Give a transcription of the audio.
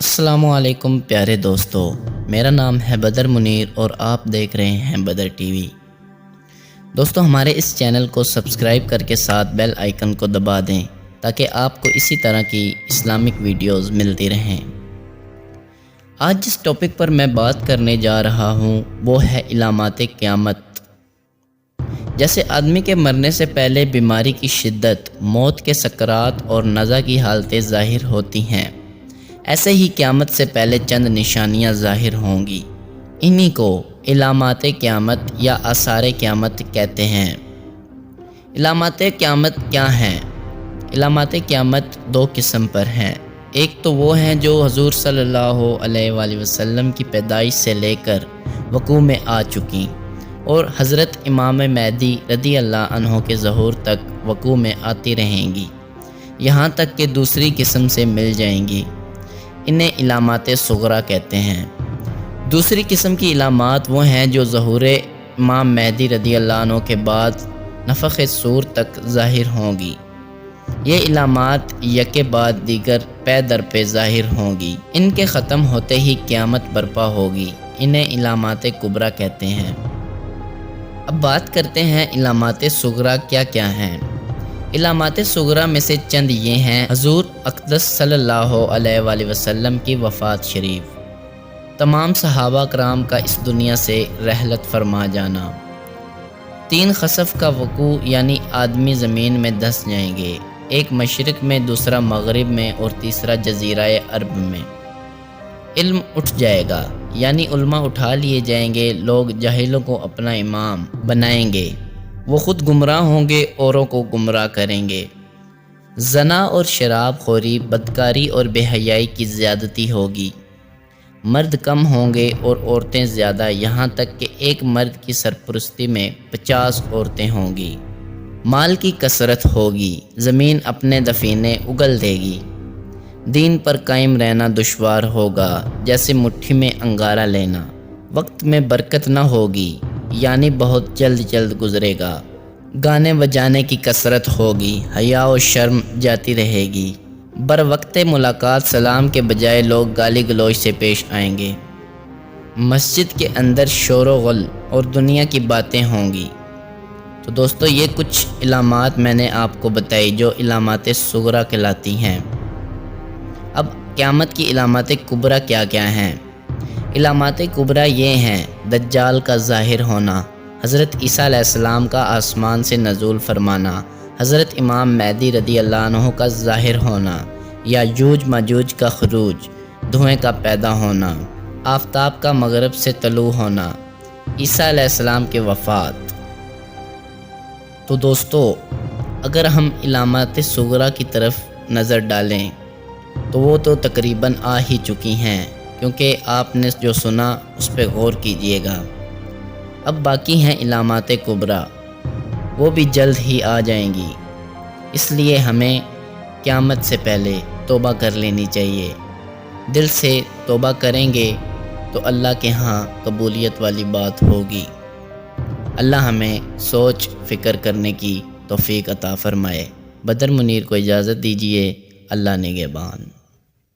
السلام علیکم پیارے دوستو، میرا نام ہے بدر منیر اور آپ دیکھ رہے ہیں بدر ٹی وی۔ دوستو، ہمارے اس چینل کو سبسکرائب کر کے ساتھ بیل آئیکن کو دبا دیں تاکہ آپ کو اسی طرح کی اسلامک ویڈیوز ملتی رہیں۔ آج جس ٹاپک پر میں بات کرنے جا رہا ہوں وہ ہے علامات قیامت۔ جیسے آدمی کے مرنے سے پہلے بیماری کی شدت، موت کے سکرات اور نزع کی حالتیں ظاہر ہوتی ہیں، ایسے ہی قیامت سے پہلے چند نشانیاں ظاہر ہوں گی۔ انہی کو علامات قیامت یا آثار قیامت کہتے ہیں۔ علامات قیامت کیا ہیں؟ علامات قیامت دو قسم پر ہیں۔ ایک تو وہ ہیں جو حضور صلی اللہ علیہ وآلہ وسلم کی پیدائش سے لے کر وقوع میں آ چکی اور حضرت امام مہدی رضی اللہ عنہ کے ظہور تک وقوع میں آتی رہیں گی، یہاں تک کہ دوسری قسم سے مل جائیں گی۔ انہیں علامات صغریٰ کہتے ہیں۔ دوسری قسم کی علامات وہ ہیں جو ظہور امام مہدی رضی اللہ عنہ کے بعد نفخ صور تک ظاہر ہوں گی۔ یہ علامات یکے بعد دیگر پے در پہ ظاہر ہوں گی۔ ان کے ختم ہوتے ہی قیامت برپا ہوگی۔ انہیں علامات کبریٰ کہتے ہیں۔ اب بات کرتے ہیں علامات صغریٰ کیا کیا ہیں۔ علامات صغریٰ میں سے چند یہ ہیں: حضور اقدس صلی اللہ علیہ وآلہ وسلم کی وفات شریف، تمام صحابہ کرام کا اس دنیا سے رحلت فرما جانا، 3 خسف کا وقوع یعنی آدمی زمین میں دھس جائیں گے، ایک مشرق میں، دوسرا مغرب میں اور تیسرا جزیرہ عرب میں۔ علم اٹھ جائے گا یعنی علماء اٹھا لیے جائیں گے، لوگ جاہلوں کو اپنا امام بنائیں گے، وہ خود گمراہ ہوں گے، اوروں کو گمراہ کریں گے۔ زنا اور شراب خوری، بدکاری اور بے حیائی کی زیادتی ہوگی، مرد کم ہوں گے اور عورتیں زیادہ، یہاں تک کہ ایک مرد کی سرپرستی میں 50 عورتیں ہوں گی۔ مال کی کثرت ہوگی، زمین اپنے دفینے اگل دے گی، دین پر قائم رہنا دشوار ہوگا، جیسے مٹھی میں انگارہ لینا۔ وقت میں برکت نہ ہوگی یعنی بہت جلد گزرے گا۔ گانے بجانے کی کثرت ہوگی، حیا و شرم جاتی رہے گی، بر وقت ملاقات سلام کے بجائے لوگ گالی گلوچ سے پیش آئیں گے۔ مسجد کے اندر شور و غل اور دنیا کی باتیں ہوں گی۔ تو دوستو، یہ کچھ علامات میں نے آپ کو بتائی جو علامات صغریٰ کہلاتی ہیں۔ اب قیامت کی علامات کبریٰ کیا کیا ہیں؟ علامات کبریٰ یہ ہیں: دجال کا ظاہر ہونا، حضرت عیسیٰ علیہ السلام کا آسمان سے نزول فرمانا، حضرت امام مہدی رضی اللہ عنہ کا ظاہر ہونا، یاجوج ماجوج کا خروج، دھوئیں کا پیدا ہونا، آفتاب کا مغرب سے طلوع ہونا، عیسیٰ علیہ السلام کی وفات۔ تو دوستو، اگر ہم علامات صغریٰ کی طرف نظر ڈالیں تو وہ تو تقریباً آ ہی چکی ہیں، کیونکہ آپ نے جو سنا اس پہ غور کیجئے گا۔ اب باقی ہیں علامات کبریٰ، وہ بھی جلد ہی آ جائیں گی، اس لیے ہمیں قیامت سے پہلے توبہ کر لینی چاہیے۔ دل سے توبہ کریں گے تو اللہ کے ہاں قبولیت والی بات ہوگی۔ اللہ ہمیں سوچ فکر کرنے کی توفیق عطا فرمائے۔ بدر منیر کو اجازت دیجیے۔ اللہ نگہبان۔